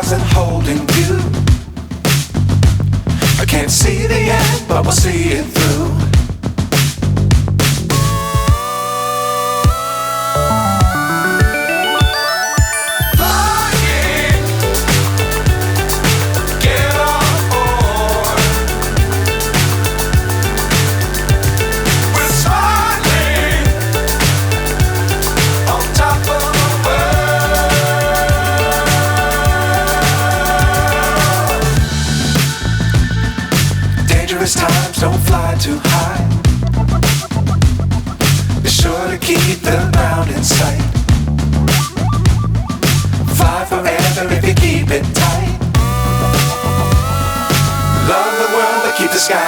stars and holding you. I can't see the end, but we'll see it through. Times don't fly too high. Be sure to keep the ground in sight. Fly forever if you keep it tight. Love the world but keep the sky